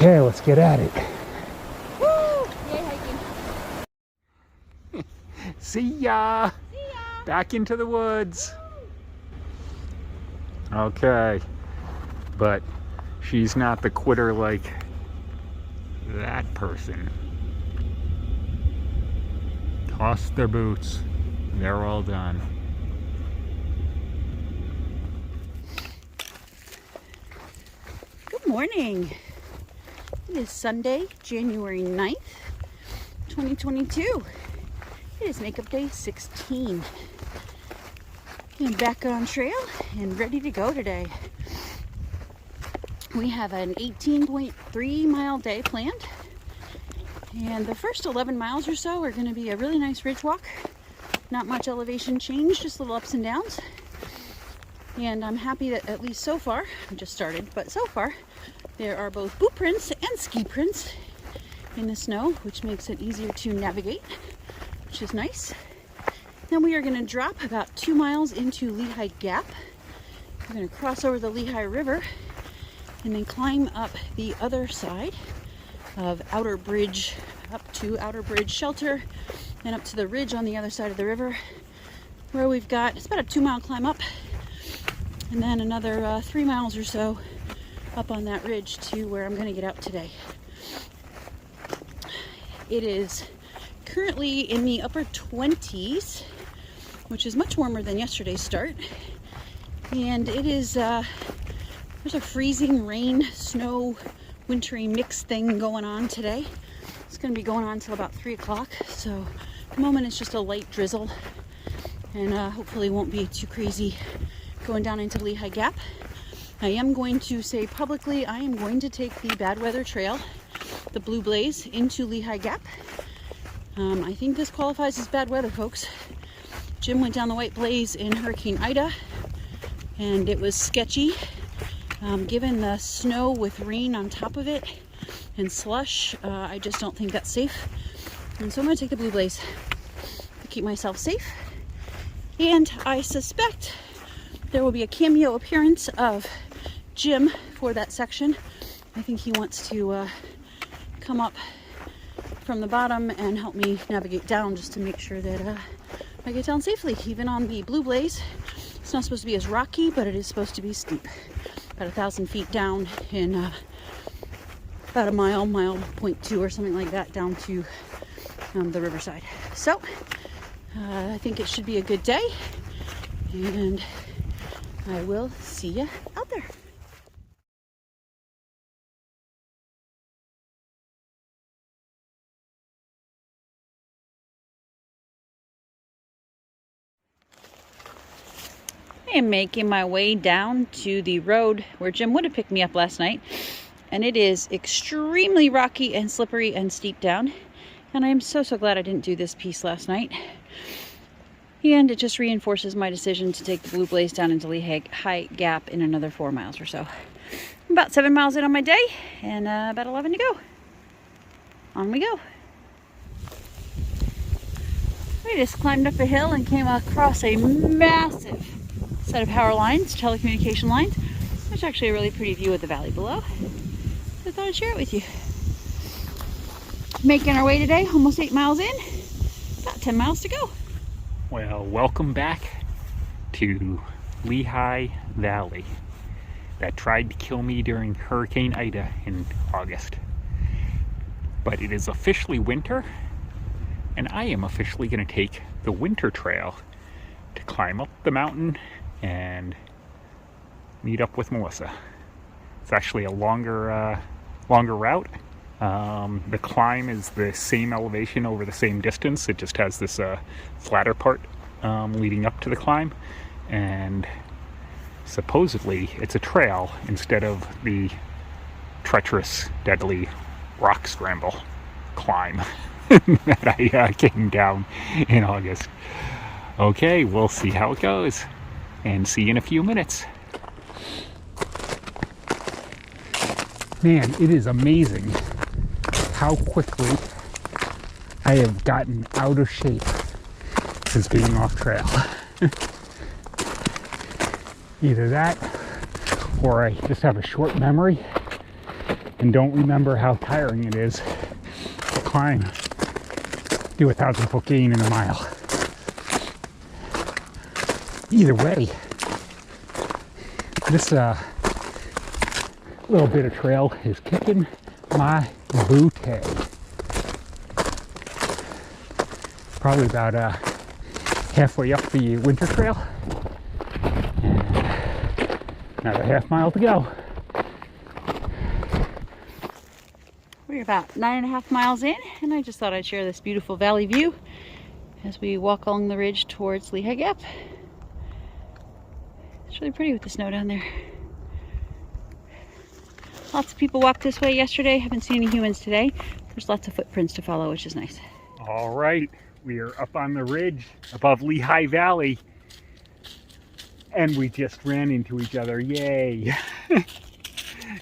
Okay, let's get at it. Woo! Yay, hiking. See ya! See ya! Back into the woods. Okay, but she's not the quitter like that person. Toss their boots. They're all done. Good morning. It is Sunday, January 9th, 2022. It is makeup day 16. I'm back on trail and ready to go today. We have an 18.3 mile day planned. And the first 11 miles or so are going to be a really nice ridge walk. Not much elevation change, just little ups and downs. And I'm happy that at least so far, I just started, but so far, there are both boot prints and ski prints in the snow, which makes it easier to navigate, which is nice. Then we are going to drop about 2 miles into Lehigh Gap. We're going to cross over the Lehigh River and then climb up the other side of Overbrdge, up to Overbrdge Shelter, and up to the ridge on the other side of the river, where we've got, it's about a 2 mile climb up, and then another 3 miles or so up on that ridge to where I'm going to get out today. It is currently in the upper 20s, which is much warmer than yesterday's start, and it is there's a freezing rain, snow, wintry mix thing going on today. It's going to be going on until about 3 o'clock, so at the moment it's just a light drizzle, and hopefully won't be too crazy going down into Lehigh Gap. I am going to say publicly, I am going to take the bad weather trail, the Blue Blaze, into Lehigh Gap. I think this qualifies as bad weather, folks. Jim went down the White Blaze in Hurricane Ida, and it was sketchy. Given the snow with rain on top of it and slush, I just don't think that's safe. And so I'm going to take the Blue Blaze to keep myself safe. And I suspect there will be a cameo appearance of Jim for that section. I think he wants to come up from the bottom and help me navigate down, just to make sure that I get down safely. Even on the Blue Blaze, it's not supposed to be as rocky, but it is supposed to be steep. About 1,000 feet down in about a mile, 1.2 or something like that, down to the riverside. So I think it should be a good day, and I will see you out there. I am making my way down to the road where Jim would have picked me up last night, and it is extremely rocky and slippery and steep down, and I am so glad I didn't do this piece last night. And it just reinforces my decision to take the Blue Blaze down into Lehigh Gap in another 4 miles or so. I'm about 7 miles in on my day, and about 11 to go. On we go. We just climbed up a hill and came across a massive set of power lines, telecommunication lines. There's actually a really pretty view of the valley below. So I thought I'd share it with you. Making our way today, almost 8 miles in, about 10 miles to go. Well, welcome back to Lehigh Valley that tried to kill me during Hurricane Ida in August. But it is officially winter, and I am officially going to take the winter trail to climb up the mountain and meet up with Melissa. It's actually a longer route. The climb is the same elevation over the same distance. It just has this flatter part leading up to the climb, and supposedly it's a trail instead of the treacherous, deadly rock scramble climb that I came down in August. Okay, we'll see how it goes, and see you in a few minutes. Man, it is amazing how quickly I have gotten out of shape since being off trail. Either that, or I just have a short memory and don't remember how tiring it is to climb, do 1,000-foot gain in a mile. Either way, this little bit of trail is kicking my booty. Probably about halfway up the winter trail. And another half-mile to go. We're about 9.5 miles in, and I just thought I'd share this beautiful valley view as we walk along the ridge towards Lehigh Gap. It's really pretty with the snow down there. Lots of people walked this way yesterday. Haven't seen any humans today. There's lots of footprints to follow, which is nice. All right, we are up on the ridge above Lehigh Valley, and we just ran into each other. Yay!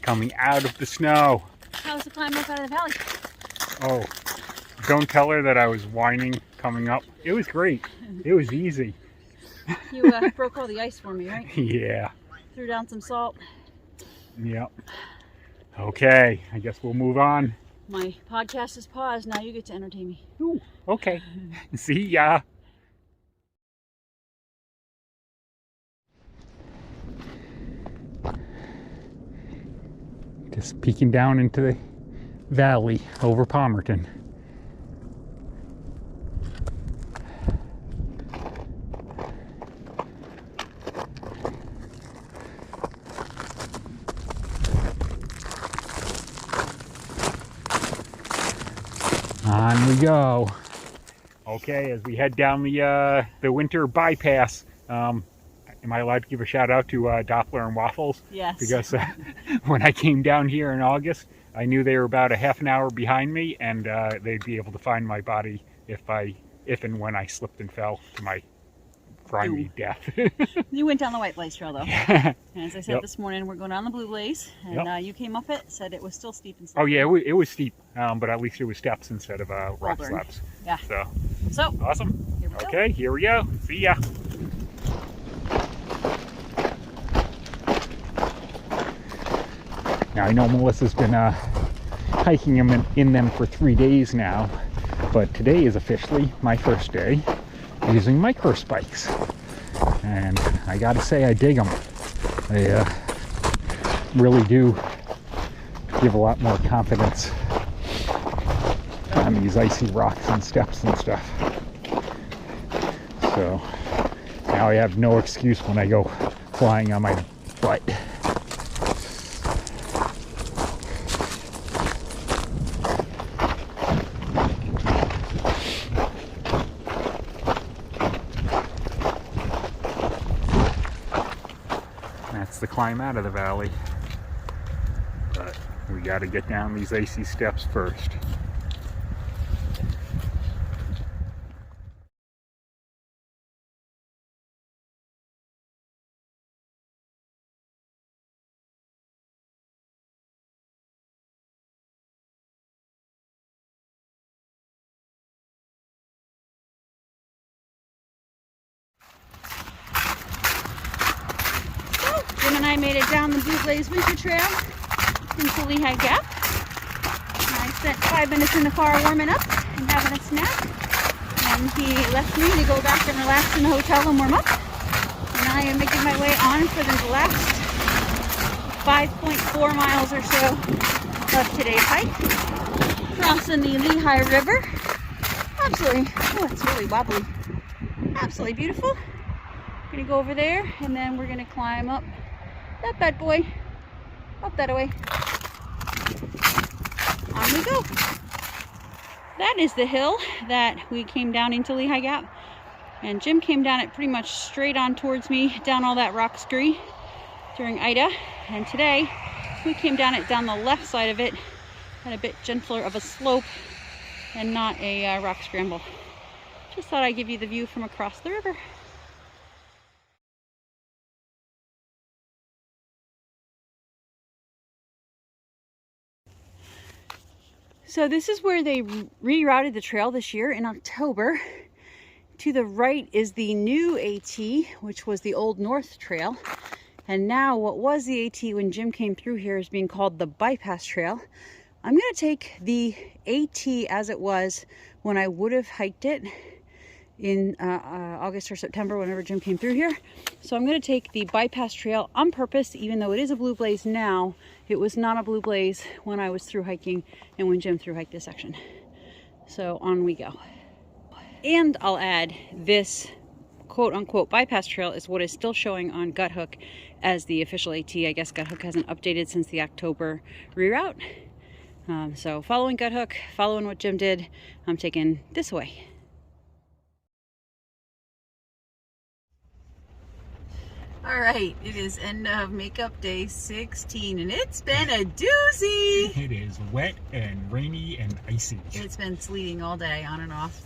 Coming out of the snow. How was the climb up out of the valley? Oh, don't tell her that I was whining coming up. It was great. It was easy. You broke all the ice for me, right? Yeah. Threw down some salt. Yep. Okay, I guess we'll move on. My podcast is paused. Now you get to entertain me. Ooh, okay. See ya. Just peeking down into the valley over Palmerton. On we go. Okay, as we head down the winter bypass, am I allowed to give a shout out to Doppler and Waffles? Yes. Because when I came down here in August, I knew they were about a half an hour behind me, and they'd be able to find my body if and when I slipped and fell to my grimy death. You went down the White Blaze Trail, though. Yeah. And as I said this morning, we're going down the Blue Blaze, and you came up it, said it was still steep and stuff. Oh yeah, it was steep, but at least it was steps instead of rock slabs. Yeah. So awesome. Here we okay, go. Here we go. See ya. Now I know Melissa's been hiking in them for 3 days now, but today is officially my first day using micro spikes, and I gotta say I dig them. They really do give a lot more confidence on these icy rocks and steps and stuff. So now I have no excuse when I go flying on my butt. That's the climb out of the valley, but we got to get down these icy steps first. Jim and I made it down the Blue Blaze Winter Trail into Lehigh Gap. And I spent 5 minutes in the car warming up and having a snack. And he left me to go back and relax in the hotel and warm up. And I am making my way on for the last 5.4 miles or so of today's hike. Crossing the Lehigh River. Absolutely, oh, it's really wobbly. Absolutely beautiful. We're gonna go over there, and then we're gonna climb up that bad boy, up that way. On we go. That is the hill that we came down into Lehigh Gap, and Jim came down it pretty much straight on towards me, down all that rock scree during Ida, and today we came down it down the left side of it at a bit gentler of a slope and not a rock scramble. Just thought I'd give you the view from across the river. So this is where they rerouted the trail this year in October. To the right is the new AT, which was the old North Trail. And now what was the AT when Jim came through here is being called the bypass trail. I'm gonna take the AT as it was when I would have hiked it in August or September, whenever Jim came through here. So I'm gonna take the bypass trail on purpose, even though it is a blue blaze now. It was not a blue blaze when I was through hiking and when Jim through hiked this section. So on we go. And I'll add this quote unquote bypass trail is what is still showing on Guthook as the official AT. I guess Guthook hasn't updated since the October reroute. So following Guthook, following what Jim did, I'm taking this way. All right, it is end of makeup day 16 and it's been a doozy. It is wet and rainy and icy. It's been sleeting all day on and off.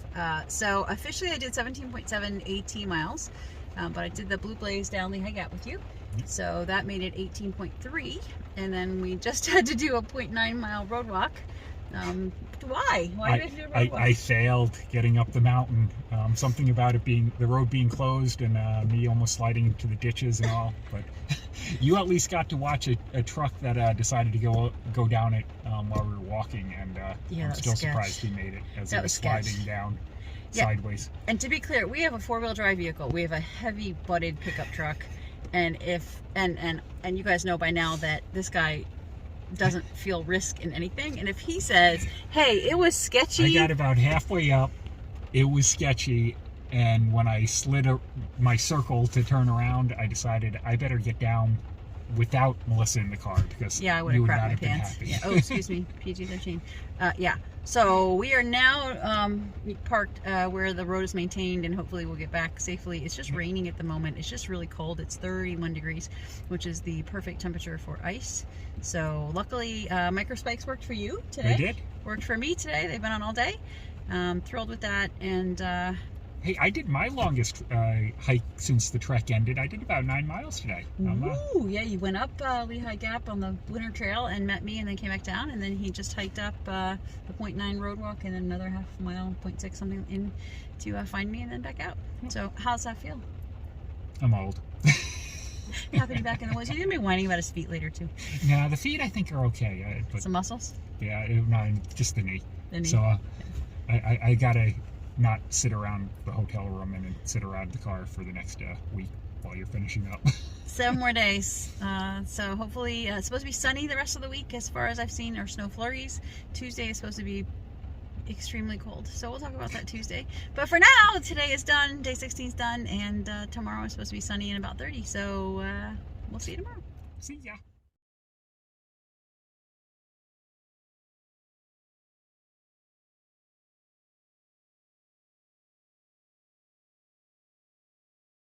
So officially I did 17.7 AT miles, but I did the blue blaze down Lehigh Gap with you. So that made it 18.3, and then we just had to do a 0.9 mile road walk. Why? Why did we have to do a road walk? I failed getting up the mountain. Something about it being, the road being closed and me almost sliding into the ditches and all. But you at least got to watch a truck that decided to go down it while we were walking, and I'm still surprised he made it as he was sliding down sideways. And to be clear, we have a 4-wheel drive vehicle. We have a heavy butted pickup truck, and you guys know by now that this guy doesn't feel risk in anything. And if he says, hey, it was sketchy. I got about halfway up, it was sketchy, and when I slid my circle to turn around, I decided I better get down without Melissa in the car, because I would have crapped my pants. Yeah. Oh, excuse me, PG-13. Yeah. So we are now parked where the road is maintained, and hopefully we'll get back safely. It's just raining at the moment. It's just really cold. It's 31 degrees, which is the perfect temperature for ice. So luckily, microspikes worked for you today. They did. Worked for me today. They've been on all day. Thrilled with that. And hey, I did my longest hike since the trek ended. I did about 9 miles today. Ooh, yeah, you went up Lehigh Gap on the winter trail and met me, and then came back down, and then he just hiked up the 0.9 road walk and then another half mile, 0.6 something, in to find me and then back out. So how's that feel? I'm old. Happy to be back in the woods. You're gonna be whining about his feet later too. Nah, the feet I think are okay. But some muscles? Yeah, no, just the knee. The knee. So I gotta not sit around the hotel room and sit around the car for the next week while you're finishing up. 7 more days. So hopefully it's supposed to be sunny the rest of the week, as far as I've seen, or snow flurries. Tuesday is supposed to be extremely cold, so we'll talk about that Tuesday. But for now, today is done, day 16 is done, and tomorrow is supposed to be sunny and about 30, so we'll see you tomorrow. See ya.